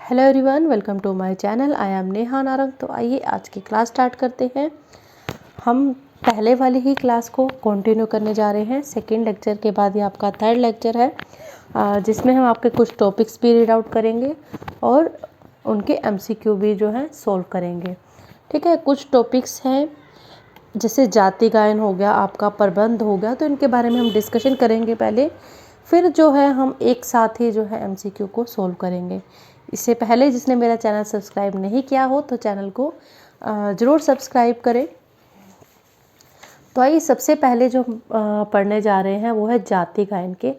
Hello everyone, welcome to my channel. I am Neha Narang. तो आइए आज की क्लास स्टार्ट करते हैं। हम पहले वाली ही क्लास को कंटिन्यू करने जा रहे हैं। सेकंड लेक्चर के बाद ये आपका थर्ड लेक्चर है, जिसमें हम आपके कुछ टॉपिक्स भी रीड आउट करेंगे और उनके एमसीक्यू भी जो है सोल्व करेंगे। ठीक है, कुछ टॉपिक्स हैं जैसे जाति गायन हो गया, आपका प्रबंध हो गया, तो इनके बारे में हम डिस्कशन करेंगे पहले, फिर जो है हम एक साथ ही जो है एमसीक्यू को सोल्व करेंगे। इससे पहले जिसने मेरा चैनल सब्सक्राइब नहीं किया हो तो चैनल को ज़रूर सब्सक्राइब करें। तो आइए सबसे पहले जो पढ़ने जा रहे हैं वो है जाति गायन के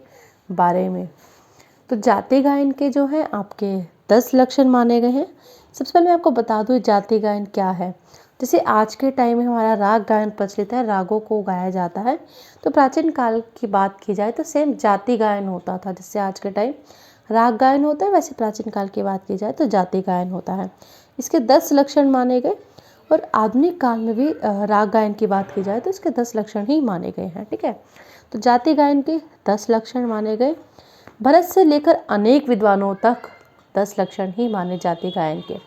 बारे में। तो जाति गायन के जो है आपके 10 लक्षण माने गए हैं। सबसे पहले मैं आपको बता दूँ जाति गायन क्या है। जैसे आज के टाइम में हमारा राग गायन प्रचलित है, रागों को गाया जाता है। तो प्राचीन काल की बात की जाए तो सेम जाति गायन होता था। जैसे आज के टाइम राग गायन होता है, वैसे प्राचीन काल की बात की जाए तो जाति गायन होता है। इसके 10 लक्षण माने गए और आधुनिक काल में भी राग गायन की बात की जाए तो इसके 10 लक्षण ही माने गए हैं। ठीक है, तो जाति गायन के 10 लक्षण माने गए। भरत से लेकर अनेक विद्वानों तक 10 लक्षण ही माने जाति गायन के।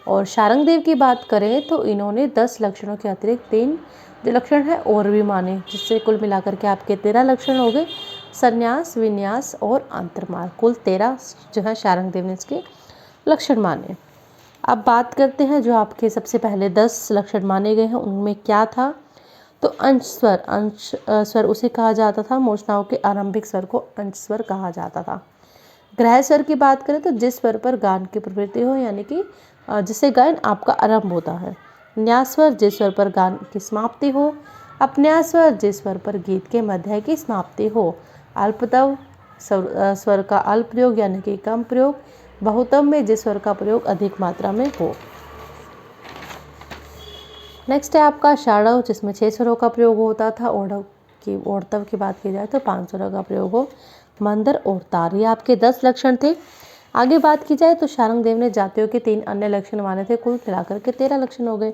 और शारंगदेव की बात करें तो इन्होंने 10 लक्षणों के अतिरिक्त 3 जो लक्षण है और भी माने, जिससे कुल मिलाकर के आपके 13 लक्षण हो गए। संन्यास, विन्यास और अंतर्मार्ग, कुल 13 जो है शारंगदेव ने इसके लक्षण माने। अब बात करते हैं जो आपके सबसे पहले 10 लक्षण माने गए हैं उनमें क्या था। तो अंश स्वर उसे कहा जाता था। मूर्छनाओं के आरंभिक स्वर को अंश स्वर कहा जाता था। ग्रह स्वर की बात करें तो जिस स्वर पर गान की प्रवृत्ति हो, यानी कि जिससे गायन आपका आरंभ होता है। न्यास स्वर जिस स्वर पर गान की समाप्ति हो। अपन्यास स्वर जिस स्वर पर गीत के मध्य की समाप्ति हो। अल्पतव स्वर का अल्प प्रयोग यानी कि कम प्रयोग। बहुतम में जिस स्वर का प्रयोग अधिक मात्रा में हो। नेक्स्ट है आपका षाढ़व, जिसमें 6 स्वरों का प्रयोग होता था। ओढ़तव की बात की जाए तो 5 स्वरों का प्रयोग हो। मंदर और तार, ये आपके 10 लक्षण थे। आगे बात की जाए तो शारंगदेव ने जातियों के 3 अन्य लक्षण माने थे। कुल मिलाकर के 13 लक्षण हो गए।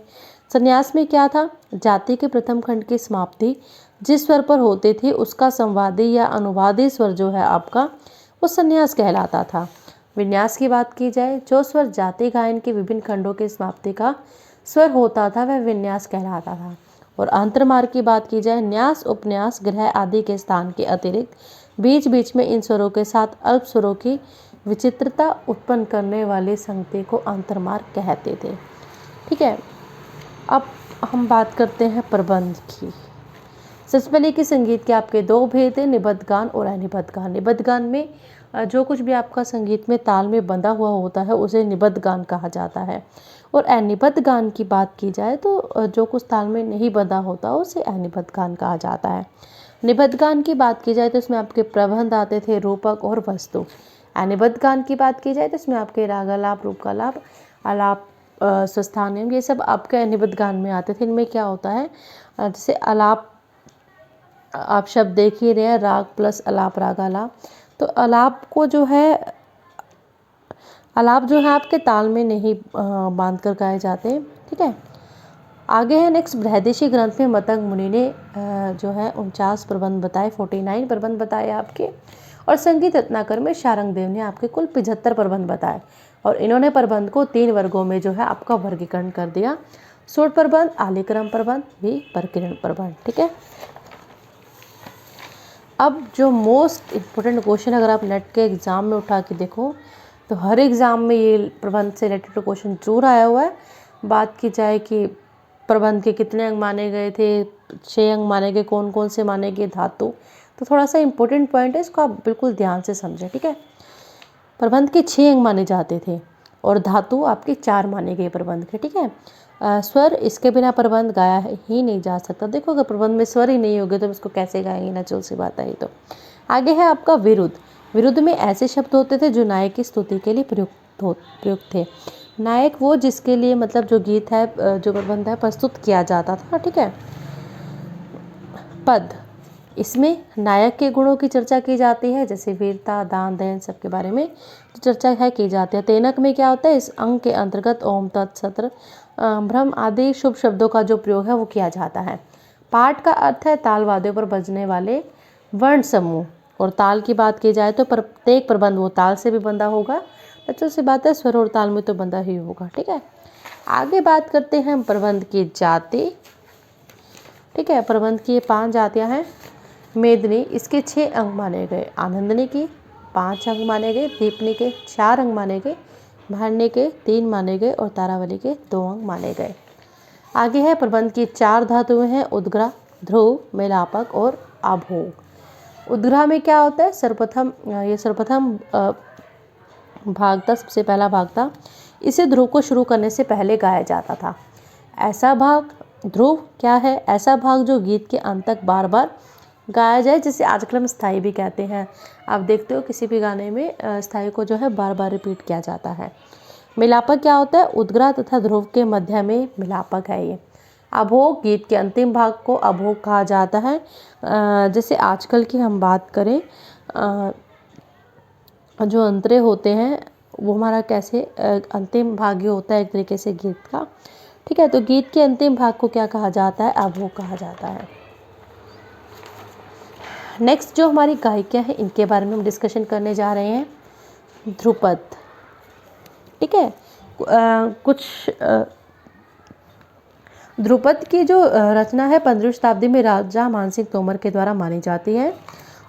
संन्यास में क्या था, जाति के प्रथम खंड की समाप्ति जिस स्वर पर होती थी उसका संवादी या अनुवादी स्वर जो है आपका वो संन्यास कहलाता था। विन्यास की बात की जाए, जो स्वर जाति गायन के विभिन्न खंडों की समाप्ति का स्वर होता था वह विन्यास कहलाता था। और अंतर्मार्ग की बात की जाए, न्यास, उपन्यास, ग्रह आदि के स्थान के अतिरिक्त बीच बीच में इन स्वरों के साथ अल्प स्वरों की विचित्रता उत्पन्न करने वाली संगति को अंतर्मार्ग कहते थे। ठीक है, अब हम बात करते हैं प्रबंध की। सबसे पहले कि संगीत के आपके 2 भेद हैं, निबद्ध गान और अनिबद्ध गान। निबद्ध गान में जो कुछ भी आपका संगीत में ताल में बंधा हुआ होता है उसे निबद्ध गान कहा जाता है। और अनिबद्ध गान की बात की जाए तो जो कुछ ताल में नहीं बंधा होता उसे अनिबद्ध गान कहा जाता है। निबद्ध गान की बात की जाए तो इसमें आपके प्रबंध आते थे, रूपक और वस्तु। अनिबद्ध गान की बात की जाए तो इसमें आपके रागालाप, रूपकालाप, आलाप, स्वस्थान, ये सब आपके अनिबद्ध गान में आते थे। इनमें क्या होता है, जैसे आलाप आप शब्द देख ही रहे हैं, राग प्लस अलाप, रागालाप। तो आलाप जो है आपके ताल में नहीं बांध कर गाए जाते। ठीक है, आगे है नेक्स्ट बृहदेशी ग्रंथ में मतंग मुनि ने जो है 49 प्रबंध बताए, 49 प्रबंध बताए आपके। और संगीत रत्नाकर में शारंगदेव ने आपके कुल 75 प्रबंध बताए। और इन्होंने प्रबंध को 3 वर्गों में जो है आपका वर्गीकरण कर दिया। सुर प्रबंध, आलिक्रम प्रबंध, भी प्रकीर्णन प्रबंध। ठीक है, अब जो मोस्ट इम्पोर्टेंट क्वेश्चन अगर आप नेट के एग्ज़ाम में उठा के देखो तो हर एग्ज़ाम में ये प्रबंध से रिलेटेड क्वेश्चन जरूर आया हुआ है। बात की जाए कि प्रबंध के कितने अंग माने गए थे, 6 अंग माने गए, कौन कौन से माने गए, धातु, तो थोड़ा सा इंपॉर्टेंट पॉइंट है, इसको आप बिल्कुल ध्यान से समझें। ठीक है, प्रबंध के 6 अंग माने जाते थे और धातु आपके 4 माने गए प्रबंध के। ठीक है, स्वर, इसके बिना प्रबंध गाया ही नहीं जा सकता। देखो अगर प्रबंध में स्वर ही नहीं होगे तो इसको कैसे गाएंगे, नेचुरल सी बात है। तो आगे है आपका विरुद्ध। विरुद्ध में ऐसे शब्द होते थे जो नायक की स्तुति के लिए प्रयुक्त थे। नायक वो जिसके लिए मतलब जो गीत है, जो प्रबंध है प्रस्तुत किया जाता था। ठीक है, पद, इसमें नायक के गुणों की चर्चा की जाती है, जैसे वीरता, दान, दयन, सबके बारे में चर्चा है की जाती है। तेनक में क्या होता है, इस अंग के अंतर्गत ओम, तत्, सत्र, ब्रह्म आदि शुभ शब्दों का जो प्रयोग है वो किया जाता है। पाठ का अर्थ है ताल वाद्यों पर बजने वाले वर्ण समूह। और ताल की बात की जाए तो प्रत्येक प्रबंध वो ताल से भी बंधा होगा बच्चों से बात है, स्वर और ताल में तो बंधा ही होगा। ठीक है, आगे बात करते हैं हम प्रबंध की जाति। ठीक है, प्रबंध की 5 जातियाँ हैं। मेदिनी, इसके 6 अंग माने गए। आनंदनी की 5 अंग माने गए। दीपनी के 4 अंग माने गए। भारणी के 3 माने गए और तारावली के 2 अंग माने गए। आगे है प्रबंध की 4 धातुएं हैं, उद्ग्रह, ध्रुव, मेलापक और आभोग। उद्ग्रह में क्या होता है, सर्वप्रथम भाग था, सबसे पहला भाग था। इसे ध्रुव को शुरू करने से पहले गाया जाता था। ऐसा भाग, ध्रुव क्या है, ऐसा भाग जो गीत के अंत तक बार बार गाया जाए, जिसे आजकल हम स्थाई भी कहते हैं। आप देखते हो किसी भी गाने में स्थाई को जो है बार बार रिपीट किया जाता है। मिलापक क्या होता है, उद्ग्रह तथा ध्रुव के मध्य में मिलापक है ये। अभोग, गीत के अंतिम भाग को अभोग कहा जाता है। जैसे आजकल की हम बात करें, जो अंतरे होते हैं वो हमारा कैसे अंतिम भाग ही होता है एक तरीके से गीत का। ठीक है, तो गीत के अंतिम भाग को क्या कहा जाता है, अभोग कहा जाता है। नेक्स्ट जो हमारी गायिका है, इनके बारे में हम डिस्कशन करने जा रहे हैं। ध्रुपद। ठीक है, कुछ ध्रुपद की जो रचना है 15वीं शताब्दी में राजा मानसिंह तोमर के द्वारा मानी जाती है।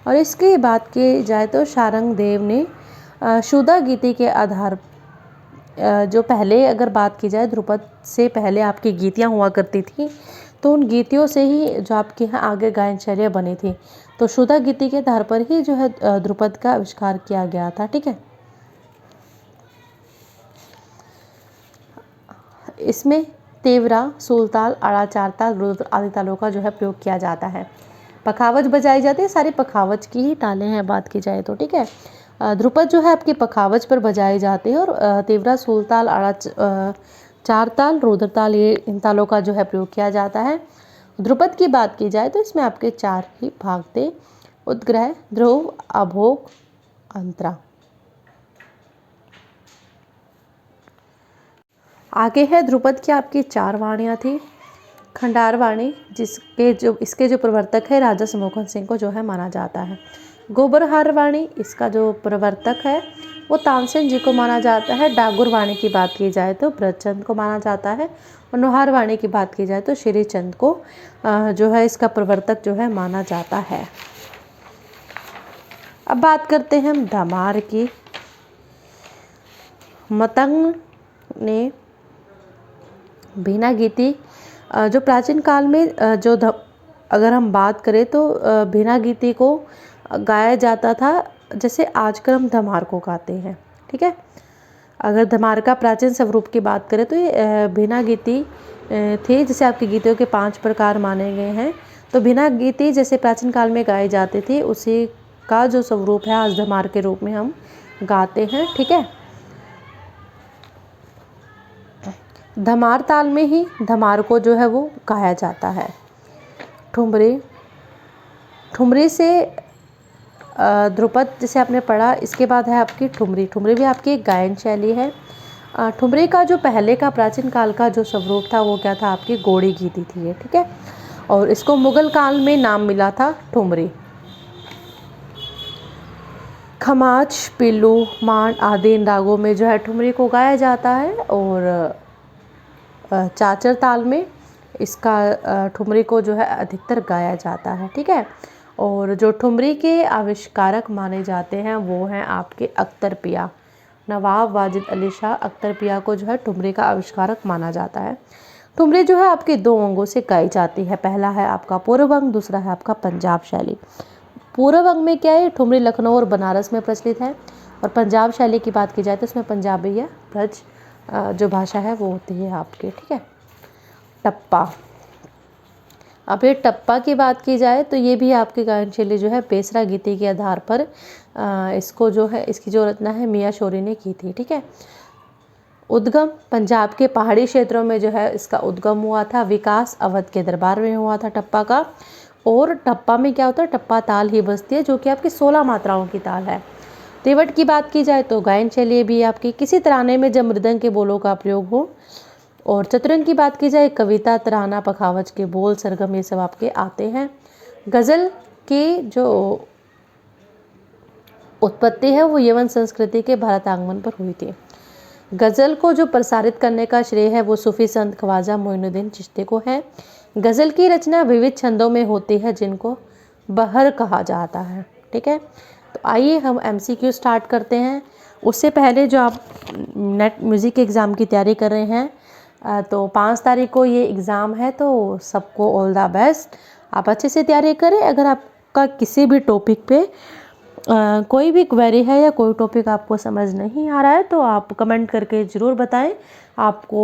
और इसकी बात की जाए तो शारंग देव ने शुदा गीति के आधार, जो पहले अगर बात की जाए ध्रुपद से पहले आपकी गीतियाँ हुआ करती थी, तो उन गीतियों से ही जो आपके यहाँ आगे गायन शैलियाँ बनी थी। तो शुदा गीति के आधार पर ही जो है ध्रुपद का आविष्कार किया गया था। ठीक है, इसमें तेवरा, सूलताल, आड़ा, चारताल, रुद्र आदि तालों का जो है प्रयोग किया जाता है। पखावज बजाई जाती है, सारी पखावज की ही तालें हैं बात की जाए तो। ठीक है, ध्रुपद जो है आपकी पखावज पर बजाए जाते हैं और तेवरा, सूलताल, आड़ा, चारताल, रुद्रताल, ये इन तालों का जो है प्रयोग किया जाता है। ध्रुपद की बात की जाए तो इसमें आपके 4 ही भाग थे, उद्ग्रह, ध्रुव, अभोग, अंतरा। आगे है ध्रुपद की आपकी 4 वाणियाँ थी। खंडार वाणी, इसके जो प्रवर्तक है राजा समोखन सिंह को जो है माना जाता है। गोबरहार वाणी, इसका जो प्रवर्तक है वो तानसेन जी को माना जाता है। डागुर वाणी की बात की जाए तो ब्रजचंद को माना जाता है। और नुहार वाणी की बात की जाए तो श्री चंद को जो है इसका प्रवर्तक जो है माना जाता है। अब बात करते हैं हम धमार की। मतंग ने बीना गीति, जो प्राचीन काल में अगर हम बात करें तो बीना गीति को गाया जाता था, जैसे आजकल हम धमार को गाते हैं। ठीक है, अगर धमार का प्राचीन स्वरूप की बात करें तो ये बीना गीति थे। जैसे आपकी गीतियों के 5 प्रकार माने गए हैं, तो बीना गीति जैसे प्राचीन काल में गाए जाते थे, उसी का जो स्वरूप है आज धमार के रूप में हम गाते हैं। ठीक है, धमार ताल में ही धमार को जो है वो गाया जाता है। ठुमरी, ठुमरी से ध्रुपद जैसे आपने पढ़ा, इसके बाद है आपकी ठुमरी। ठुमरी भी आपकी एक गायन शैली है। ठुमरी का जो पहले का प्राचीन काल का जो स्वरूप था वो क्या था, आपकी गोड़ी गीति थी ये। ठीक है, और इसको मुगल काल में नाम मिला था ठुमरी। खमाज, पिल्लू, मांड आदि इन रागों में जो है ठुमरी को गाया जाता है। और चाचर ताल में इसका ठुमरी को जो है अधिकतर गाया जाता है। ठीक है, और जो ठुमरी के आविष्कारक माने जाते हैं वो हैं आपके अख्तर पिया। नवाब वाजिद अली शाह अख्तर पिया को जो है ठुमरी का आविष्कारक माना जाता है। ठुमरी जो है आपके 2 अंगों से गाई जाती है। पहला है आपका पूर्व अंग, दूसरा है आपका पंजाब शैली। पूर्व अंग में क्या है, ठुमरी लखनऊ और बनारस में प्रचलित है। और पंजाब शैली की बात की जाए तो इसमें पंजाबी या ब्रज जो भाषा है वो होती है आपकी। ठीक है, टप्पा। अब ये टप्पा की बात की जाए तो ये भी आपकी गायन शैली जो है बेसरा गीति के आधार पर इसको जो है इसकी जो रचना है मियाँ शोरी ने की थी। ठीक है, उद्गम पंजाब के पहाड़ी क्षेत्रों में जो है इसका उद्गम हुआ था। विकास अवध के दरबार में हुआ था टप्पा का। और टप्पा में क्या होता है, टप्पा ताल ही बजती है जो कि आपकी 16 मात्राओं की ताल है। तिवट की बात की जाए तो गायन शैली भी आपकी किसी तराने में जब मृदंग के बोलों का प्रयोग हो। और चतुरंग की बात की जाए, कविता, तराना, पखावज के बोल, सरगम, ये सब आपके आते हैं। गज़ल के जो उत्पत्ति है वो यवन संस्कृति के भारत आगमन पर हुई थी। गज़ल को जो प्रसारित करने का श्रेय है वो सूफी संत ख्वाजा मोइनुद्दीन चिश्ती को है। गज़ल की रचना विविध छंदों में होती है जिनको बहर कहा जाता है। ठीक है, तो आइए हम MCQ स्टार्ट करते हैं। उससे पहले जो आप नेट म्यूज़िक एग्ज़ाम की तैयारी कर रहे हैं तो 5 तारीख को ये एग्ज़ाम है, तो सबको ऑल द बेस्ट। आप अच्छे से तैयारी करें। अगर आपका किसी भी टॉपिक पे कोई भी क्वेरी है या कोई टॉपिक आपको समझ नहीं आ रहा है तो आप कमेंट करके ज़रूर बताएं। आपको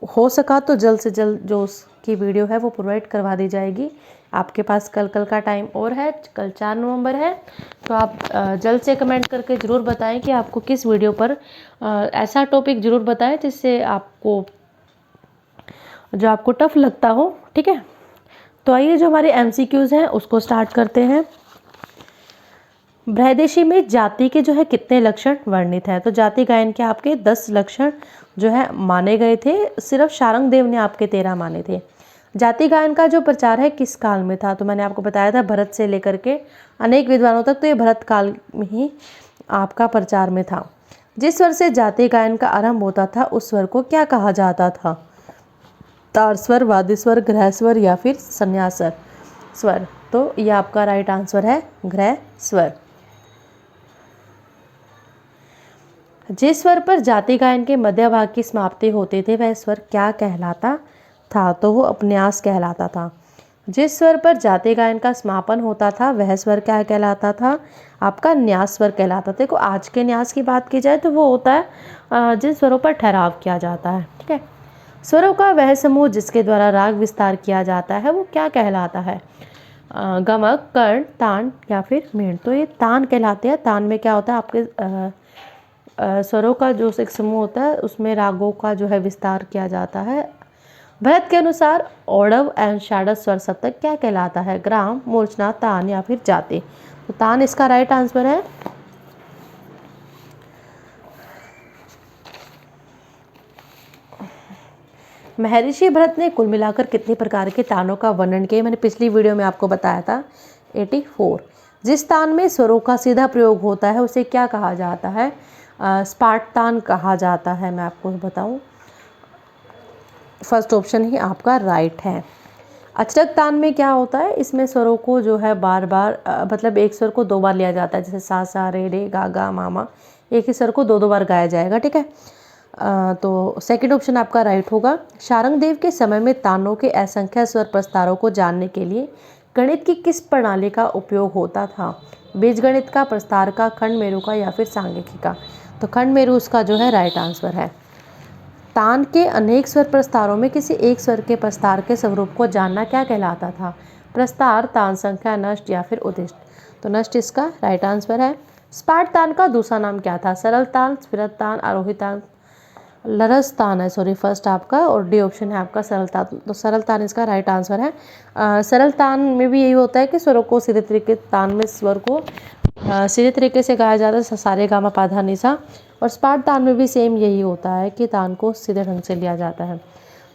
हो सका तो जल्द से जल्द जो उसकी वीडियो है वो प्रोवाइड करवा दी जाएगी। आपके पास कल का टाइम और है, कल 4 नवंबर है, तो आप जल्द से कमेंट करके ज़रूर बताएं कि आपको किस वीडियो पर ऐसा टॉपिक ज़रूर बताएं जिससे आपको जो आपको टफ लगता हो। ठीक है, तो आइए जो हमारे MCQs हैं उसको स्टार्ट करते हैं। बृहदेशी में जाति के जो है कितने लक्षण वर्णित हैं? तो जाति गायन के आपके 10 लक्षण जो है माने गए थे, सिर्फ शारंगदेव ने आपके 13 माने थे। जाति गायन का जो प्रचार है किस काल में था? तो मैंने आपको बताया था भरत से लेकर के अनेक विद्वानों तक, तो ये भरत काल में ही आपका प्रचार में था। जिस स्वर से जाति गायन का आरंभ होता था उस स्वर को क्या कहा जाता था? तार स्वर, वाद्य स्वर, ग्रह स्वर या फिर संन्यास स्वर? तो ये आपका राइट आंसर है ग्रह स्वर। जिस स्वर पर जाति गायन के मध्य भाग की समाप्ति होती थी वह स्वर क्या कहलाता था? तो वो अपन्यास कहलाता था। जिस स्वर पर जाति गायन का समापन होता था वह स्वर क्या कहलाता था? आपका न्यास स्वर कहलाता था। देखो आज के न्यास की बात की जाए तो वो होता है जिन स्वरों पर ठहराव किया जाता है। ठीक है, स्वरों का वह समूह जिसके द्वारा राग विस्तार किया जाता है वो क्या कहलाता है? गमक, कर्ण, तान या फिर मीण? तो ये तान कहलाते हैं। तान में क्या होता है आपके स्वरों का जो एक समूह होता है उसमें रागों का जो है विस्तार किया जाता है। भरत के अनुसार औडव एंड षाडश स्वर सप्तक क्या कहलाता है? ग्राम, मूर्छना, तान या फिर जाति? तो तान इसका राइट आंसर है। महर्षि भरत ने कुल मिलाकर कितने प्रकार के तानों का वर्णन किया? मैंने पिछली वीडियो में आपको बताया था 84। जिस तान में स्वरों का सीधा प्रयोग होता है उसे क्या कहा जाता है? स्पाट तान कहा जाता है। मैं आपको बताऊं, फर्स्ट ऑप्शन ही आपका राइट है। अचरक तान में क्या होता है? इसमें स्वरों को जो है बार बार मतलब एक स्वर को 2 बार लिया जाता है, जैसे सा सा रे रे गा गा मामा, एक ही स्वर को 2 बार गाया जाएगा। ठीक है, तो सेकंड ऑप्शन आपका राइट होगा। शारंगदेव के समय में तानों के असंख्य स्वर प्रस्तारों को जानने के लिए गणित की किस प्रणाली का उपयोग होता था? बीजगणित का, प्रस्तार का, खंड मेरू का या फिर सांख्यिकी का? तो खंड मेरू उसका जो है राइट आंसर है। तान के अनेक स्वर प्रस्तारों में किसी एक स्वर के प्रस्तार के स्वरूप को जानना क्या कहलाता था? प्रस्तार, तान संख्या, नष्ट या फिर उदिष्ट? तो नष्ट इसका राइट आंसर है। स्पाट तान का दूसरा नाम क्या था? सरल तान, स्फीरत तान, आरोही तान, लरस तान है, सॉरी फर्स्ट आपका, और डी ऑप्शन है आपका सरल तान। तो सरल तान इसका राइट आंसर है। सरल तान में भी यही होता है कि स्वरों को सीधे तरीके, तान में स्वर को सीधे तरीके से गाया जाता है, सारे गामा पाधा निसा। और स्पाट तान में भी सेम यही होता है कि तान को सीधे ढंग से लिया जाता है।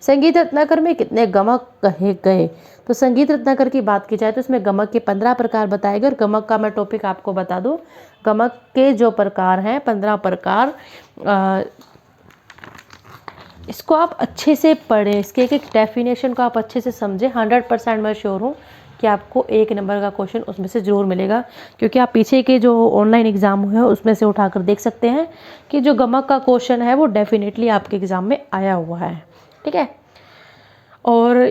संगीत रत्नाकर में कितने गमक कहे गए? तो संगीत रत्नाकर की बात की जाए तो इसमें गमक के 15 प्रकार बताए गए। और गमक का मैं टॉपिक आपको बता दूं, गमक के जो प्रकार हैं 15 प्रकार, इसको आप अच्छे से पढ़ें, इसके एक डेफिनेशन को आप अच्छे से समझें। 100% मैं श्योर हूँ कि आपको 1 नंबर का क्वेश्चन उसमें से ज़रूर मिलेगा, क्योंकि आप पीछे के जो ऑनलाइन एग्ज़ाम हुए हैं उसमें से उठाकर देख सकते हैं कि जो गमक का क्वेश्चन है वो डेफिनेटली आपके एग्ज़ाम में आया हुआ है। ठीक है, और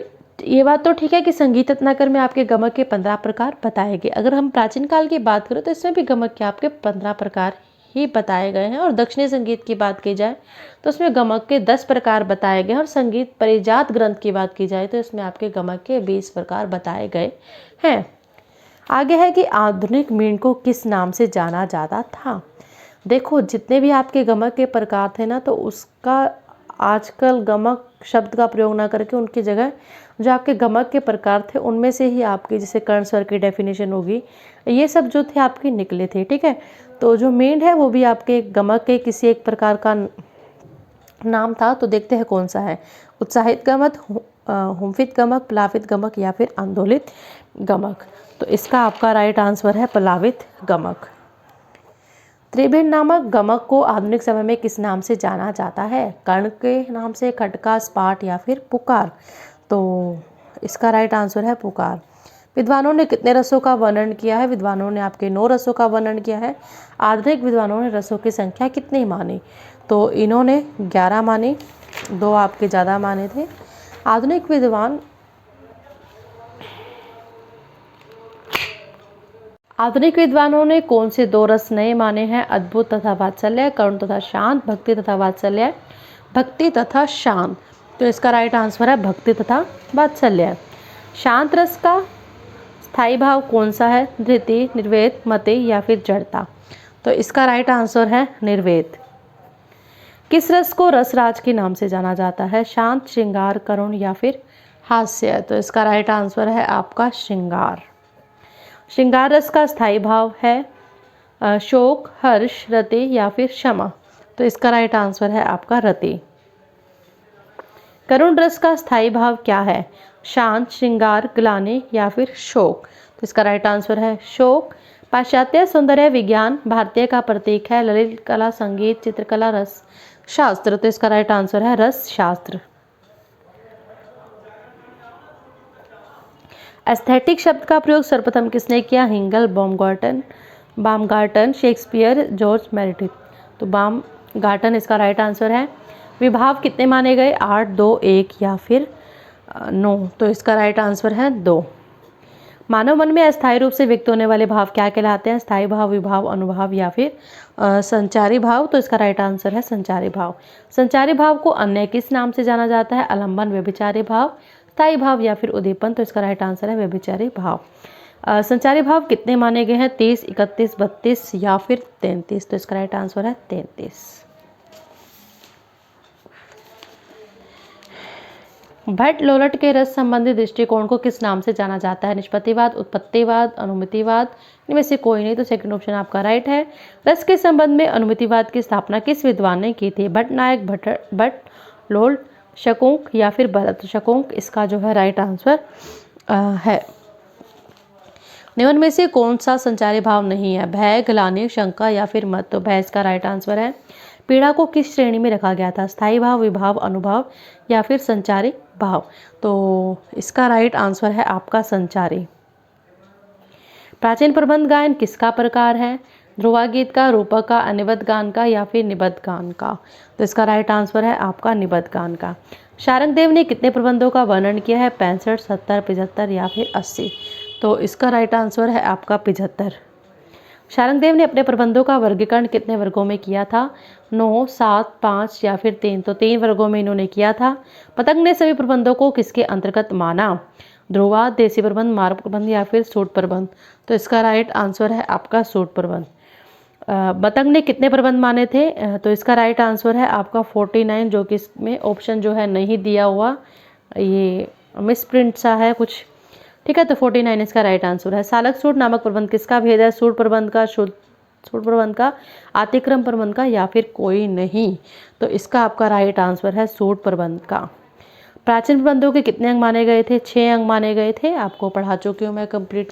ये बात तो ठीक है कि संगीत रत्नाकर में आपके गमक के 15 प्रकार बताए गए। अगर हम प्राचीन काल की बात करें तो इसमें भी गमक के आपके 15 प्रकार ही बताए गए हैं। और दक्षिणी संगीत की बात की जाए तो उसमें गमक के 10 प्रकार बताए गए हैं। और संगीत परिजात ग्रंथ की बात की जाए तो इसमें आपके गमक के 20 प्रकार बताए गए हैं। आगे है कि आधुनिक मीण को किस नाम से जाना जाता था? देखो जितने भी आपके गमक के प्रकार थे ना, तो उसका आजकल गमक शब्द का प्रयोग ना करके उनकी जगह जो आपके गमक के प्रकार थे उनमें से ही आपकी जैसे कर्ण स्वर की डेफिनेशन होगी, ये सब जो थे आपके निकले थे। ठीक है, तो जो मीण है वो भी आपके गमक के किसी एक प्रकार का नाम था। तो देखते हैं कौन सा है। उत्साहित गमक, हुमफित गमक, प्लावित गमक या फिर आंदोलित गमक? तो इसका आपका राइट आंसर है प्लावित गमक। त्रिभिन्न नामक गमक को आधुनिक समय में किस नाम से जाना जाता है? कर्ण के नाम से, खटका, स्पाट या फिर पुकार? तो इसका राइट आंसर है पुकार। विद्वानों ने कितने रसों का वर्णन किया है? विद्वानों ने आपके 9 रसों का वर्णन किया है। आधुनिक विद्वानों ने रसों की संख्या कितनी मानी? तो इन्होंने 11 मानी, 2 आपके ज़्यादा माने थे। आधुनिक विद्वानों ने कौन से 2 रस नए माने हैं? अद्भुत तथा वात्सल्य, करुण तथा शांत, भक्ति तथा वात्सल्य, भक्ति तथा शांत। तो इसका राइट आंसर है भक्ति तथा वात्सल्य। शांत रस का स्थायी भाव कौन सा है? धृति, निर्वेद, मति या फिर जड़ता? तो इसका राइट आंसर है निर्वेद। किस रस को रसराज के नाम से जाना जाता है? शांत, श्रृंगार, करुण या फिर हास्य? तो इसका राइट आंसर है आपका श्रृंगार। श्रृंगार रस का स्थायी भाव है शोक, हर्ष, रति या फिर क्षमा? तो इसका राइट आंसर है आपका रति। करुण रस का स्थायी भाव क्या है? शांत, श्रृंगार, ग्लानि या फिर शोक? तो इसका राइट आंसर है शोक। पाश्चात्य सौंदर्य विज्ञान भारतीय का प्रतीक है? ललित कला, संगीत, चित्रकला, रस शास्त्र? तो इसका राइट आंसर है रस शास्त्र। एस्थेटिक शब्द का प्रयोग सर्वप्रथम किसने किया? हिंगल, बामगार्टन, शेक्सपियर, जॉर्ज मेरेडिथ? तो बामगार्टन इसका राइट आंसर है। विभाव कितने माने गए? 8, 2, 1 या फिर 9? तो इसका राइट आंसर है 2। मानव मन में अस्थायी रूप से व्यक्त होने वाले भाव क्या कहलाते हैं? स्थायी भाव, विभाव, अनुभाव या फिर संचारी भाव? तो इसका राइट आंसर है संचारी भाव। संचारी भाव को अन्य किस नाम से जाना जाता है? आलंबन, व्यभिचारी भाव, स्थायी भाव या फिर उद्दीपन? तो इसका राइट आंसर है व्यभिचारी भाव। संचारी भाव कितने माने गए हैं? 30, 31, 32 या फिर 33? तो इसका राइट आंसर है 33। भट्ट लोलट के रस संबंधी दृष्टिकोण को किस नाम से जाना जाता है? निष्पत्तिवाद, उत्पत्तिवाद, अनुमितिवाद? इनमें से कोई नहीं, तो सेकंड ऑप्शन आपका राइट है। रस के संबंध में अनुमितिवाद की स्थापना किस विद्वान ने की थी? भट्ट नायक, भट्ट लोल, शकुंक या फिर भरत? शकुंक इसका जो है राइट आंसर है। निम्न में से कौन सा संचारी भाव नहीं है? भय, ग्लानि, शंका या फिर मत? तो भय इसका राइट आंसर है। पीड़ा को किस श्रेणी में रखा गया था? स्थायी भाव, विभाव, अनुभाव या फिर संचारी भाव? तो इसका राइट आंसर है आपका संचारी। प्राचीन प्रबंध गायन किसका प्रकार है? ध्रुवा गीत का, रूपक का, अनिबद्ध गान का या फिर निबद्ध गान का? तो इसका राइट आंसर है आपका निबद्ध गान का। शारंगदेव ने कितने प्रबंधों का वर्णन किया है? 65, 70, 75 या फिर 80? तो इसका राइट आंसर है आपका 75। शारंगदेव ने अपने प्रबंधों का वर्गीकरण कितने वर्गों में किया था? 9, 7, 5 या फिर 3? तो 3 वर्गों में इन्होंने किया था। पतंग ने सभी प्रबंधों को किसके अंतर्गत माना? ध्रुवा, देसी प्रबंध, मार्ग प्रबंध या फिर सूट प्रबंध? तो इसका राइट आंसर है आपका सूट प्रबंध। पतंग ने कितने प्रबंध माने थे? तो इसका राइट आंसर है आपका 49, जो कि इसमें ऑप्शन जो है नहीं दिया हुआ, ये मिसप्रिंट सा है कुछ, ठीक है। तो 49 इसका राइट आंसर है। सालक सूट नामक प्रबंध किसका भेद है? सूट प्रबंध का, सूट प्रबंध का, आतिक्रम प्रबंध का या फिर कोई नहीं? तो इसका आपका राइट आंसर है सूट प्रबंध का। प्राचीन प्रबंधों के कितने अंग माने गए थे? 6 अंग माने गए थे। आपको पढ़ा चुकी हूँ मैं कंप्लीट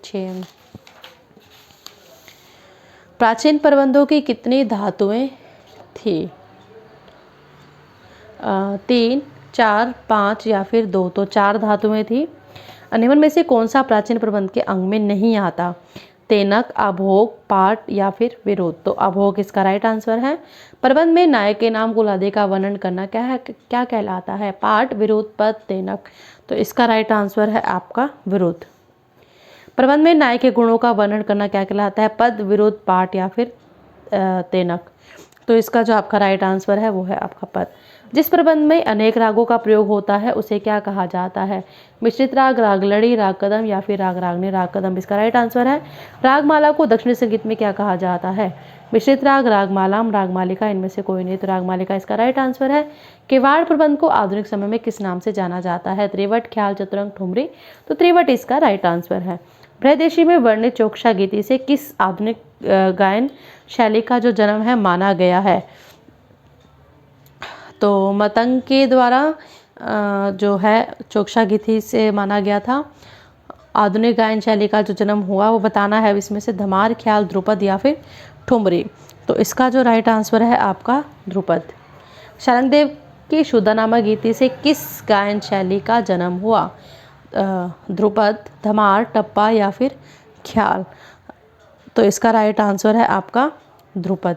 6 अंग। प्राचीन प्रबंधों की कितनी धातुएं थी? 3, 4, 5 या फिर 2? तो 4 धातुएं थी। निम्न में से कौन सा प्राचीन प्रबंध के अंग में नहीं आता? तेनक, अभोग, पाठ या फिर विरोध? तो अभोग इसका राइट आंसर है। प्रबंध में नायक के नाम कुलादि का वर्णन करना क्या कहलाता है? पाठ, विरोध, पद, तेनक? तो इसका राइट आंसर है आपका विरोध। प्रबंध में नायक के गुणों का वर्णन करना क्या कहलाता है? पद, विरोध, पाठ या फिर तेनक? तो इसका जो आपका राइट आंसर है वो है आपका पद। जिस प्रबंध में अनेक रागों का प्रयोग होता है उसे क्या कहा जाता है? मिश्रित राग, राग लड़ी, राग कदम या फिर राग रागनी? राग कदम इसका राइट आंसर है। रागमाला को दक्षिणी संगीत में क्या कहा जाता है? मिश्रित राग, रागमाला, रागमालिका? इनमें से कोई नहीं, तो रागमालिका इसका राइट आंसर है। किवाड़ प्रबंध को आधुनिक समय में किस नाम से जाना जाता है? त्रिवट, ख्याल, चतुरंग, ठुमरी? तो त्रिवट इसका राइट आंसर है। बृहदेशी में वर्णित चोक्शा गीति से किस आधुनिक गायन शैली का जो जन्म है माना गया है? तो मतंग के द्वारा जो है चोक्शा गीति से माना गया था। आधुनिक गायन शैली का जो जन्म हुआ वो बताना है। इसमें से धमार, ख्याल, ध्रुपद या फिर ठुमरी। तो इसका जो राइट आंसर है आपका ध्रुपद। शारंगदेव की शुद्धनामा गीति से किस गायन शैली का जन्म हुआ? ध्रुपद, धमार, टप्पा या फिर ख्याल। तो इसका राइट आंसर है आपका ध्रुपद।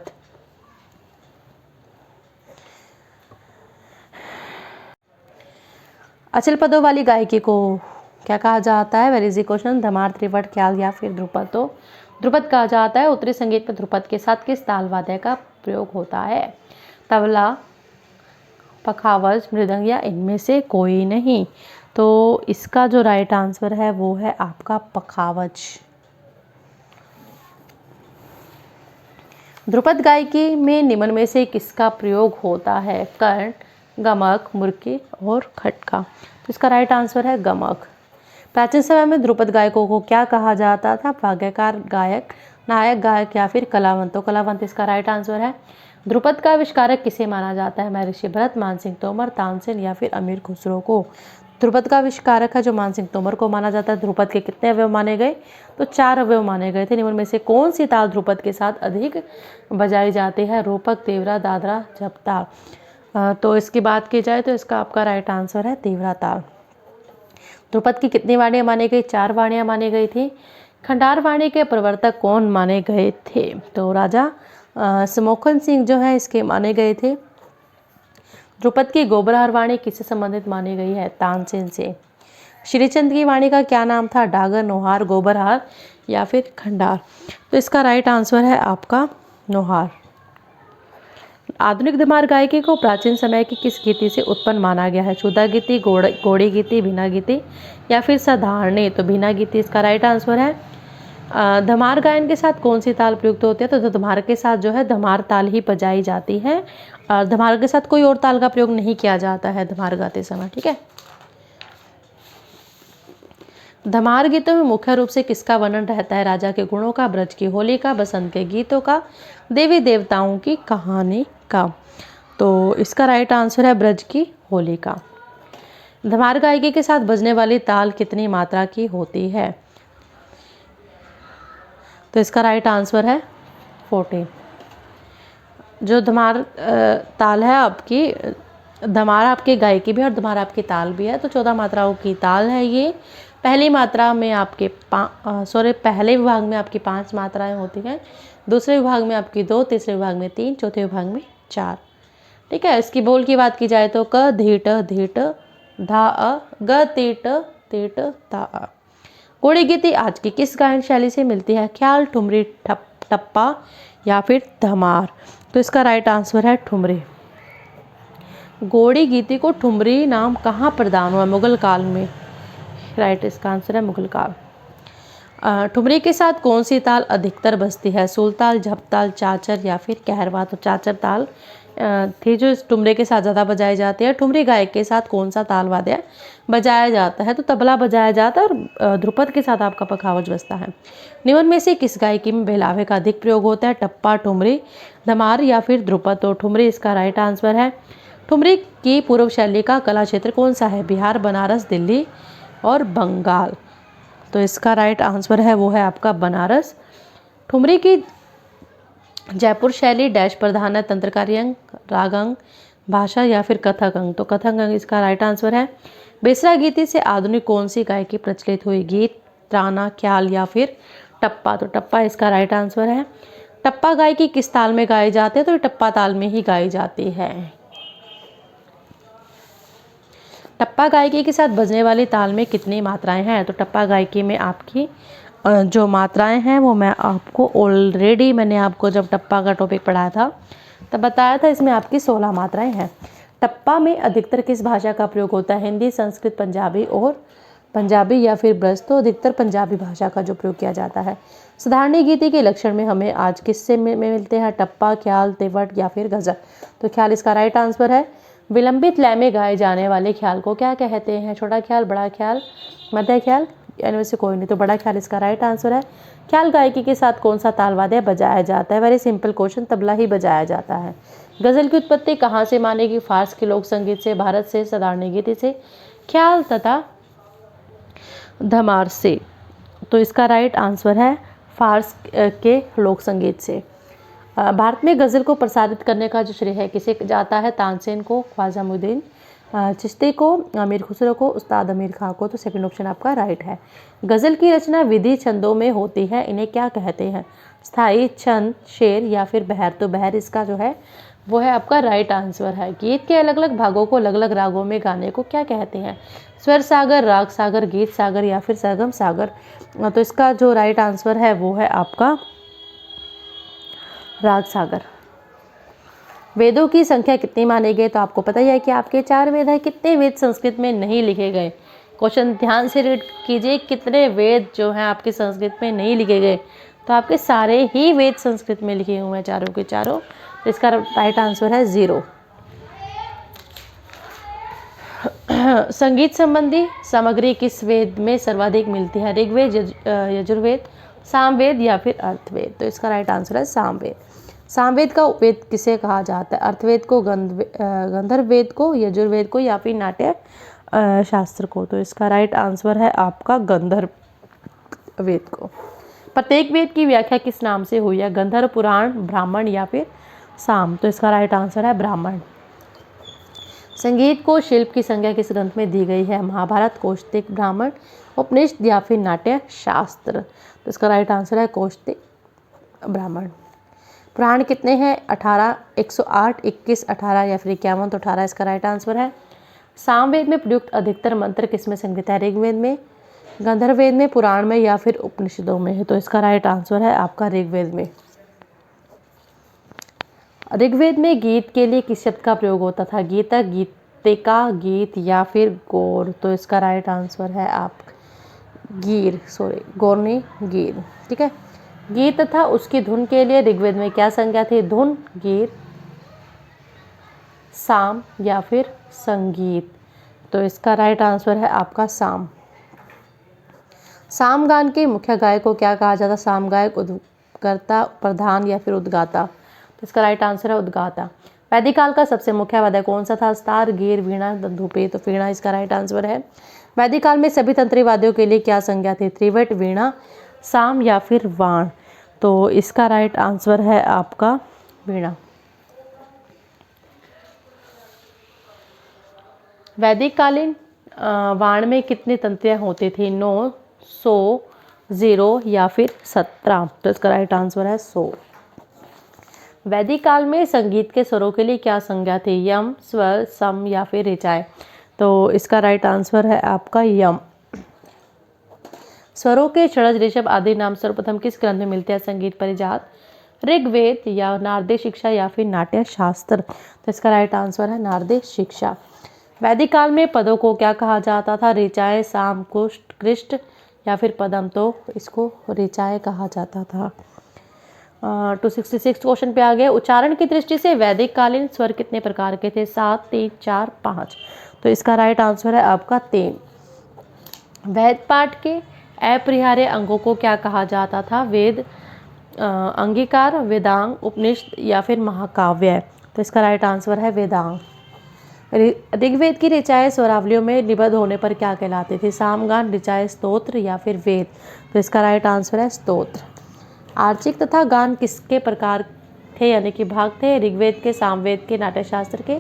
अचल पदों वाली गायकी को क्या कहा जाता है? Very easy question. Dhamar, Trivat, Khayal या फिर ध्रुपद। तो ध्रुपद कहा जाता है। उत्तरी संगीत में ध्रुपद के साथ किस ताल वाद्य का प्रयोग होता है? तबला, पखावज, मृदंग या इनमें से कोई नहीं। तो इसका जो राइट आंसर है वो है आपका पखावज। ध्रुपद गायकी में निम्न में से किसका प्रयोग होता है? कर्ण, गमक, मुर्की और खटका। तो इसका राइट आंसर है गमक। प्राचीन समय में ध्रुपद गायकों को क्या कहा जाता था? भाग्यकार, गायक, नायक गायक या फिर कलावंत। तो कलावंत इसका राइट आंसर है। ध्रुपद का आविष्कारक किसे माना जाता है? महर्षि भरत, मानसिंह तोमर, तानसेन या फिर अमीर खुसरो को। ध्रुपद का आविष्कारक है जो मानसिंह तोमर को माना जाता है। ध्रुपद के कितने अवयव माने गए? तो 4 अवयव माने गए थे। निम्न में से कौन सी ताल ध्रुपद के साथ अधिक बजाई जाती है? रूपक, तेवरा, दादरा, झपताल। तो इसकी बात की जाए तो इसका आपका राइट आंसर है तेवरा ताल। ध्रुपद की कितनी वाणियाँ मानी गई? 4 वाणियाँ मानी गई थी। खंडार वाणी के प्रवर्तक कौन माने गए थे? तो राजा समोखन सिंह जो है इसके माने गए थे। ध्रुपद की गोबरहार वाणी किससे संबंधित मानी गई है? तानसेन से। श्रीचंद की वाणी का क्या नाम था? डागर, नोहार, गोबरहार या फिर खंडार। तो इसका राइट आंसर है आपका नोहार। आधुनिक धमार गायकी को प्राचीन समय की किस गीति से उत्पन्न माना गया है? शुद्धा गीति, घोड़ी गीति, भिना गीति या फिर साधारणी। तो भिना गीति इसका राइट आंसर है। धमार गायन के साथ कौन सी ताल प्रयुक्त होती है? तो धमार के साथ जो है धमार ताल ही बजाई जाती है और धमार के साथ कोई और ताल का प्रयोग नहीं किया जाता है धमार गाते समय। ठीक है। धमार गीतों में मुख्य रूप से किसका वर्णन रहता है? राजा के गुणों का, ब्रज की होली का, बसंत के गीतों का, देवी देवताओं की कहानी का। तो इसका राइट आंसर है ब्रज की होली का। धमार गायकी के साथ बजने वाली ताल कितनी मात्रा की होती है? तो इसका राइट आंसर है 14। जो धमार ताल है आपकी, धमार आपकी गायकी भी और धमार आपकी ताल भी है। तो 14 मात्राओं की ताल है ये। पहली मात्रा में आपके पहले विभाग में आपकी 5 मात्राएं होती हैं, दूसरे विभाग में आपकी 2, तीसरे विभाग में 3, चौथे विभाग में 4। ठीक है। इसकी बोल की बात की जाए तो क, धीट, धीट, धा, अ, ग, तीट, तीट, ता, अ। घोड़ी गीति आज की किस गायन शैली से मिलती है? ख्याल, ठुमरी, टप्पा या फिर धमार। तो इसका राइट आंसर है ठुमरी। घोड़ी गीति को ठुमरी नाम कहाँ प्रदान हुआ? मुगल काल में। राइट, इसका आंसर है मुगल काल। ठुमरी के साथ कौन सी ताल अधिकतर बजती है? सुलताल, झपताल, चाचर या फिर कहरवा। तो चाचर ताल थी जो इस ठुमरी के साथ ज़्यादा बजाई जाती है। ठुमरी गायक के साथ कौन सा ताल वाद्य बजाया जाता है? तो तबला बजाया जाता है और ध्रुपद के साथ आपका पखावज बजता है। निम्न में से किस गायकी में बेलावे का अधिक प्रयोग होता है? टप्पा, ठुमरी, धमार या फिर ध्रुपद। तो ठुमरी इसका राइट आंसर है। ठुमरी की पूर्व शैली का कला क्षेत्र कौन सा है? बिहार, बनारस, दिल्ली और बंगाल। तो इसका राइट आंसर है वो है आपका बनारस। ठुमरी की जयपुर शैली डैश प्रधान है? तंत्रकारी अंग, राग अंग, भाषा या फिर कथक अंग। तो कथक अंग इसका राइट आंसर है। बेसरा गीति से आधुनिक कौन सी गायकी प्रचलित हुई? गीत, त्राना, ख्याल या फिर टप्पा। तो टप्पा इसका राइट आंसर है। टप्पा गायकी किस ताल में गाई जाती है? तो टप्पा ताल में ही गाई जाती है। टप्पा गायकी के साथ बजने वाली ताल में कितनी मात्राएं हैं? तो टप्पा गायकी में आपकी जो मात्राएं हैं वो मैं आपको ऑलरेडी मैंने आपको जब टप्पा का टॉपिक पढ़ाया था तब बताया था। इसमें आपकी 16 मात्राएं हैं। टप्पा में अधिकतर किस भाषा का प्रयोग होता है? हिंदी, संस्कृत, पंजाबी या फिर ब्रज। तो अधिकतर पंजाबी भाषा का जो प्रयोग किया जाता है। साधारणी गीति के लक्षण में हमें आज किससे मिलते हैं? टप्पा, ख्याल, तिवट या फिर गजल। तो ख्याल इसका राइट आंसर है। विलंबित लय में गाए जाने वाले ख्याल को क्या कहते हैं? छोटा ख्याल, बड़ा ख्याल, मध्य ख्याल, इनमें से कोई नहीं। तो बड़ा ख्याल इसका राइट आंसर है। ख्याल गायकी के साथ कौन सा ताल वाद्य बजाया जाता है? वेरी सिंपल क्वेश्चन, तबला ही बजाया जाता है। गजल की उत्पत्ति कहाँ से मानेगी? फारस के लोक संगीत से, भारत से, साधारणी गीति से, ख्याल तथा धमार से। तो इसका राइट आंसर है फारस के लोक संगीत से। भारत में गज़ल को प्रसारित करने का जो श्रेय है किसे जाता है? तानसेन को, ख्वाजा मोइनुद्दीन चिश्ती को, अमीर खुसरो को, उस्ताद अमीर खां को। तो सेकंड ऑप्शन आपका राइट है। गज़ल की रचना विधि छंदों में होती है, इन्हें क्या कहते हैं? स्थाई, छंद, शेर या फिर बहर। तो बहर इसका जो है वो है आपका राइट आंसर है। गीत के अलग अलग भागों को अलग अलग रागों में गाने को क्या कहते हैं? स्वर सागर, राग सागर, गीत सागर या फिर सरगम सागर। तो इसका जो राइट आंसर है वो है आपका राग सागर। वेदों की संख्या कितनी मानी गई? तो आपको पता ही है कि आपके 4 वेद है। कितने वेद संस्कृत में नहीं लिखे गए? क्वेश्चन ध्यान से रीड कीजिए, कितने वेद जो हैं आपके संस्कृत में नहीं लिखे गए? तो आपके सारे ही वेद संस्कृत में लिखे हुए हैं, चारों के चारों। तो इसका राइट आंसर है 0। संगीत संबंधी सामग्री किस वेद में सर्वाधिक मिलती है? ऋग्वेद, यजुर्वेद, सामवेद या फिर अर्थवेद। तो इसका राइट आंसर है सामवेद। सामवेद का वेद किसे कहा जाता है? अर्थवेद को, गंधर्व वेद को, यजुर्वेद को या फिर नाट्य शास्त्र को। तो इसका राइट आंसर है आपका गंधर्व वेद को। प्रत्येक वेद की व्याख्या किस नाम से हुई है? गंधर्व, पुराण, ब्राह्मण या फिर साम। तो इसका राइट आंसर है ब्राह्मण। संगीत को शिल्प की संज्ञा किस ग्रंथ में दी गई है? महाभारत, कौशिक, ब्राह्मण, उपनिषद या फिर नाट्य शास्त्र। तो इसका राइट आंसर है कौशिक, ब्राह्मण। पुराण कितने हैं? 18, 108, 21, 18 या फिर 51। तो 18 इसका राइट आंसर है। सामवेद में प्रयुक्त अधिकतर मंत्र किसमें संग्रहित है? ऋग्वेद में, गंधर्ववेद में, पुराण में या फिर उपनिषदों में है। तो इसका राइट आंसर है आपका ऋग्वेद में। ऋग्वेद में गीत के लिए किस शब्द का प्रयोग होता था? गीतक, गीतिका, गीत या फिर गौर। तो इसका राइट आंसर है आप गौर नहीं, गीर। ठीक है। गीत तथा उसकी धुन के लिए ऋग्वेद में क्या संज्ञा थी? धुन, गीर, साम या फिर संगीत। तो इसका राइट आंसर है आपका साम। सामगान के मुख्य गायक को क्या कहा जाता? सामगायक, उद्गाता, प्रधान या फिर उद्गाता। तो इसका राइट आंसर है उद्गाता। वैदिक काल का सबसे मुख्य वाद्य कौन सा था? सितार, गीर, वीणा, दुंदुभि। तो वीणा इसका राइट आंसर है। वैदिक काल में सभी तंत्री वाद्यों के लिए क्या संज्ञा थी? त्रिवट, वीणा, साम या फिर वाण। तो इसका राइट आंसर है आपका वीणा। वैदिक कालीन वाण में कितनी तंत्रियां होती थी? 9, 100, 0 या फिर 17। तो इसका राइट आंसर है 100। वैदिक काल में संगीत के स्वरों के लिए क्या संज्ञा थी? यम, स्वर, सम या फिर ऋचाएं। तो इसका राइट आंसर है आपका यम। स्वरों के षड्ज, ऋषभ आदि नाम सर्वप्रथम किस ग्रंथ में मिलते हैं? संगीत परिजात, ऋग्वेद या नारदीय शिक्षा या फिर नाट्य शास्त्र। तो इसका राइट आंसर है नारदीय शिक्षा। वैदिक काल में पदों को क्या कहा जाता था? ऋचाएं, साम, कुष्ठ, कृष्ट या फिर पदम। तो इसको ऋचाएं कहा जाता था। 266 क्वेश्चन पे आ गए। उच्चारण की दृष्टि से वैदिक कालीन स्वर कितने प्रकार के थे? 7, 3, 4, 5। तो इसका राइट आंसर है आपका 3। वेद पाठ के अपरिहार्य अंगों को क्या कहा जाता था? वेद, अंगीकार, वेदांग, उपनिषद या फिर महाकाव्य। तो इसका राइट आंसर है वेदांग। ऋग्वेद की ऋचाएं स्वरावलियों में निबद्ध होने पर क्या कहलाती थी? सामगान, ऋचाएं, स्तोत्र या फिर वेद। तो इसका राइट आंसर है स्तोत्र। आर्चिक तथा गान किसके प्रकार थे यानी कि भाग थे? ऋग्वेद के, सामवेद के, नाट्यशास्त्र के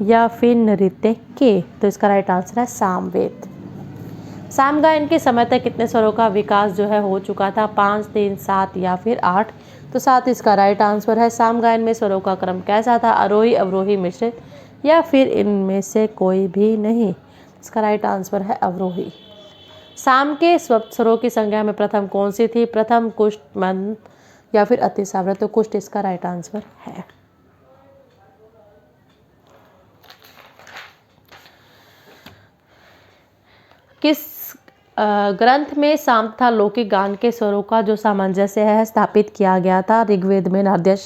या फिर नृत्य के। तो इसका राइट आंसर है सामवेद। सामगायन के समय तक कितने स्वरों का विकास जो है हो चुका था? 5, 3, 7 या फिर 8। तो 7 इसका राइट आंसर है। सामगायन में स्वरों का क्रम कैसा था? आरोही, अवरोही, मिश्रित या फिर इनमें से कोई भी नहीं। इसका राइट आंसर है अवरोही। साम के स्वरों की संख्या में प्रथम कौन सी थी? प्रथम, कुष्ठ, मंद या फिर अतिसावृत। तो कुष्ठ इसका राइट आंसर है। किस ग्रंथ में साम तथा लौकिक गान के स्वरों का जो सामंजस्य है स्थापित किया गया था? ऋग्वेद में, नारदीय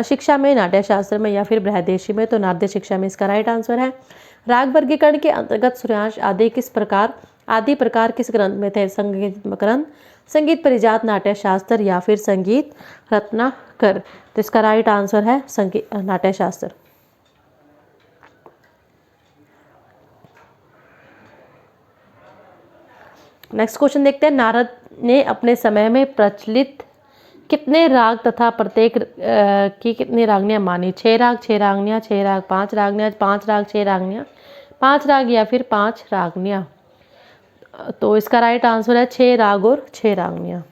शिक्षा में, नाट्य शास्त्र में या फिर बृहदेशी में। तो नारदीय शिक्षा में इसका राइट आंसर है। राग वर्गीकरण के अंतर्गत सूर्यांश आदि प्रकार किस ग्रंथ में थे? संगीत ग्रंथ, संगीत परिजात, नाट्य शास्त्र या फिर संगीत रत्नाकर। तो इसका राइट आंसर है संगीत नाट्य शास्त्र। नेक्स्ट क्वेश्चन देखते हैं। नारद ने अपने समय में प्रचलित कितने राग तथा प्रत्येक की कितनी रागनियाँ मानी? 6 राग, 6 रागनियाँ, 6 राग, 5 रागनियाँ, 5 राग, 6 रागनियाँ, 5 राग या फिर 5 रागनियाँ। तो इसका राइट आंसर है 6 राग और 6 रागनियाँ।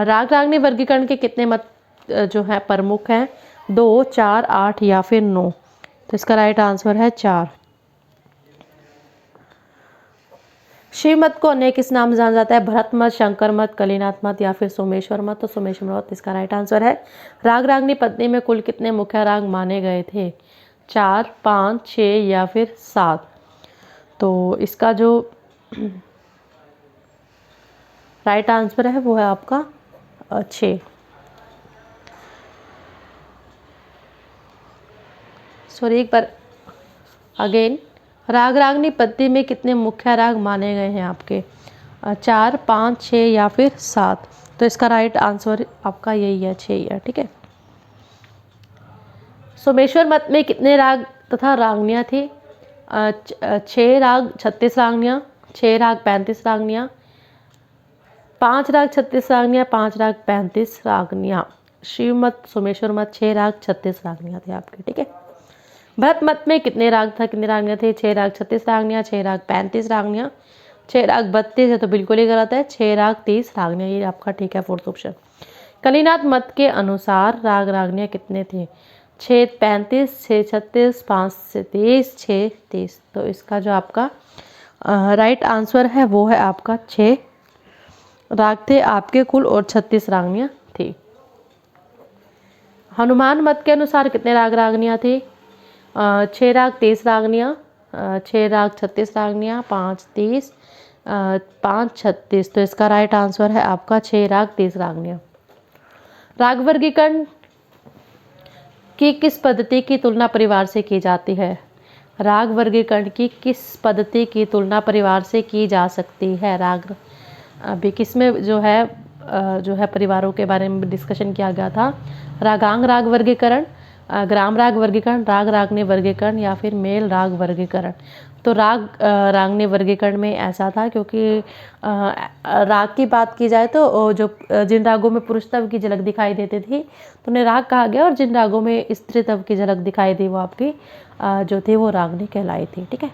राग रागनी वर्गीकरण के कितने मत जो है प्रमुख हैं? 2, 4, 8 या फिर 9। तो इसका राइट आंसर है 4। शिव मत को अन्य किस नाम से जाना जाता है? भरत मत, शंकर मत, कलिनाथ मत या फिर सोमेश्वर मत। तो सोमेश्वर मत इसका राइट आंसर है। राग रागनी पत्नी में कुल कितने मुख्य राग माने गए थे? 4, 5, 6 या फिर 7। तो इसका जो राइट आंसर है वो है आपका 6। सॉरी, एक बार अगेन, राग रागनी पद्धति में कितने मुख्य राग माने गए हैं आपके? 4, 5, 6 या फिर 7। तो इसका राइट आंसर आपका यही है, 6 ही है। ठीक है। सोमेश्वर मत में कितने राग तथा रागनियाँ थी? 6 राग 36 रागनियाँ, 6 राग 35 रागनियाँ, 5 राग 36 रागनियाँ, 5 राग 35 रागनियाँ। शिव मत, सोमेश्वर मत 6 राग 36 रागनियाँ थे आपके। ठीक है। भरत मत में कितने राग था, कितनी रागनियाँ थे? 6 राग 36 रागनियाँ, 6 राग 35 रागनियाँ, 6 राग 32 है तो बिल्कुल ही गलत है, 6 राग 30 रागनियाँ। ये आपका ठीक है, फोर्थ ऑप्शन। कलिनाथ मत के अनुसार राग रागनियाँ कितने थे? 6 35, 6 36, 5 से 30, 6 30। तो इसका जो आपका राइट आंसर है वो है आपका 6 राग थे आपके कुल और 36 रागनियाँ थी। हनुमान मत के अनुसार कितने राग रागनियाँ थी? 6 राग 30 रागनियाँ, 6 राग 36 रागनियाँ, 5 30, 5 36। तो इसका राइट आंसर है आपका 6 राग 30 रागनियाँ। राग वर्गीकरण की किस पद्धति की तुलना परिवार से की जाती है? राग वर्गीकरण की किस पद्धति की तुलना परिवार से की जा सकती है? राग अभी किसमें जो है परिवारों के बारे में डिस्कशन किया गया था? रागांग राग वर्गीकरण, ग्राम राग वर्गीकरण, राग रागनी वर्गीकरण या फिर मेल राग वर्गीकरण। तो राग रागनी वर्गीकरण में ऐसा था, क्योंकि राग की बात की जाए तो जो जिन रागों में पुरुष तव की झलक दिखाई देती थी तो उन्हें राग कहा गया, और जिन रागों में स्त्री तव की झलक दिखाई दी वो आपकी जो थी वो रागनी कहलाई थी। ठीक है।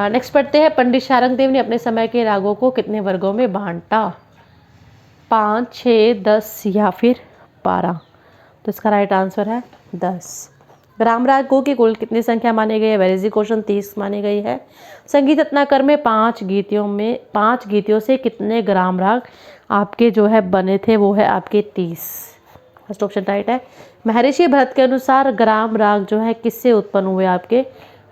नेक्स्ट पढ़ते हैं, पंडित शारंग देव ने अपने समय के रागों को कितने वर्गों में बांटा? 5, 6, 10 या फिर 12। तो इसका राइट आंसर है 10। ग्राम रागों की कुल कितनी संख्या मानी गई है? वेरी इजी क्वेश्चन, 30 मानी गई है। संगीत रत्नाकर में 5 गीतियों से कितने ग्राम राग आपके जो है बने थे? वो है आपके 30। फर्स्ट ऑप्शन राइट है। महर्षि भरत के अनुसार ग्राम राग जो है किससे उत्पन्न हुए आपके?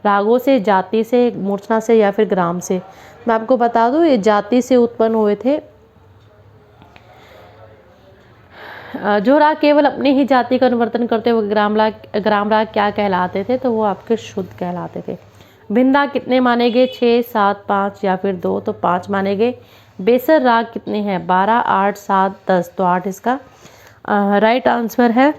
रागों से, जाति से, मूर्छना से या फिर ग्राम से? मैं आपको बता दूं ये जाति से उत्पन्न हुए थे। जो राग केवल अपनी ही जाति का अनुवर्तन करते हुए ग्राम राग क्या कहलाते थे? तो वो आपके शुद्ध कहलाते थे। भिन्न राग कितने माने गए? 6, 7, 5 या फिर 2। तो 5 माने गए। बेसर राग कितने हैं? 12, 8, 7, 10। तो 8 इसका राइट आंसर है।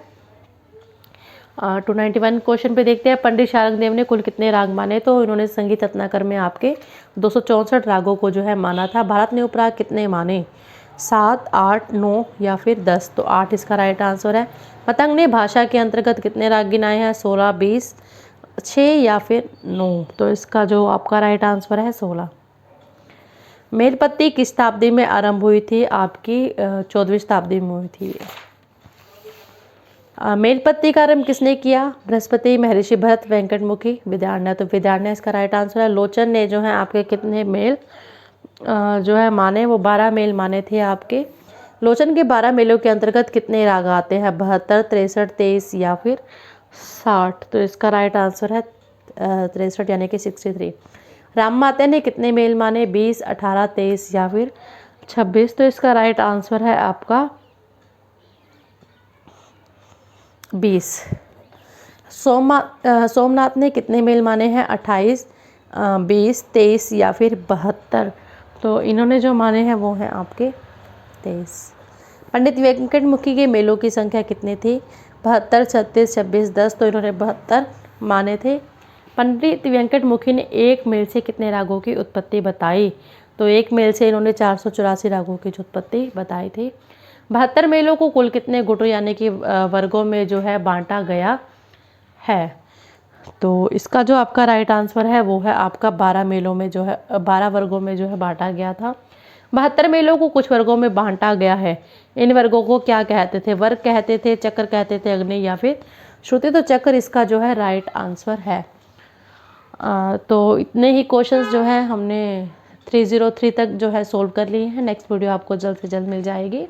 291 क्वेश्चन पे देखते हैं, पंडित शारंग देव ने कुल कितने राग माने? तो इन्होंने संगीत रत्नाकर में आपके 264 रागों को जो है माना था। भारत ने उपराग कितने माने? 7, 8, 9 या फिर 10। तो 8 इसका राइट आंसर है। मतंग ने भाषा के अंतर्गत कितने राग गिनाए हैं? 16, 20, 6 या फिर 9। तो इसका जो आपका राइट आंसर है 16। मेलपत्ती किस शताब्दी में आरंभ हुई थी? आपकी 14वीं शताब्दी में हुई थी। मेलपत्ती का आरंभ किसने किया? बृहस्पति, महर्षि भरत, वेंकटमुखी, विद्यारण्य। तो विद्यारण्य इसका राइट आंसर है। लोचन ने जो है आपके कितने मेल जो है माने? वो 12 मेल माने थे आपके। लोचन के 12 मेलों के अंतर्गत कितने राग आते हैं? 72, 63, 23 या फिर 60। तो इसका राइट आंसर है 63 यानी कि 63। राम माता ने कितने मेल माने? 20, 18, 23 या फिर 26। तो इसका राइट आंसर है आपका 20। सोमनाथ ने कितने मेल माने हैं? 28, 20, 23 या फिर 72। तो इन्होंने जो माने हैं वो हैं आपके 23। पंडित वेंकटमुखी के मेलों की संख्या कितनी थी? 72, 36, 26, 10। तो इन्होंने 72 माने थे। पंडित वेंकटमुखी ने एक मेल से कितने रागों की उत्पत्ति बताई? तो एक मेल से इन्होंने 484 रागों की उत्पत्ति बताई थी। 72 मेलों को कुल कितने गुटों यानी कि वर्गों में जो है बांटा गया है? तो इसका जो आपका राइट आंसर है वो है आपका 12 मेलों में जो है 12 वर्गों में जो है बांटा गया था। 72 मेलों को कुछ वर्गों में बांटा गया है। इन वर्गों को क्या कहते थे? वर्ग कहते थे, चक्र कहते थे, अग्नि या फिर श्रुति। तो चक्र इसका जो है राइट आंसर है। तो इतने ही क्वेश्चंस जो है हमने 303 तक जो है सोल्व कर लिए हैं। नेक्स्ट वीडियो आपको जल्द से जल्द मिल जाएगी।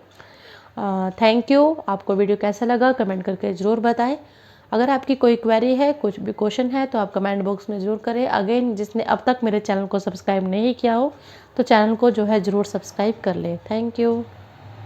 Thank you. आपको वीडियो कैसा लगा कमेंट करके ज़रूर बताएं। अगर आपकी कोई क्वेरी है, कुछ भी क्वेश्चन है तो आप कमेंट बॉक्स में ज़रूर करें। अगेन, जिसने अब तक मेरे चैनल को सब्सक्राइब नहीं किया हो तो चैनल को जो है ज़रूर सब्सक्राइब कर ले। Thank you.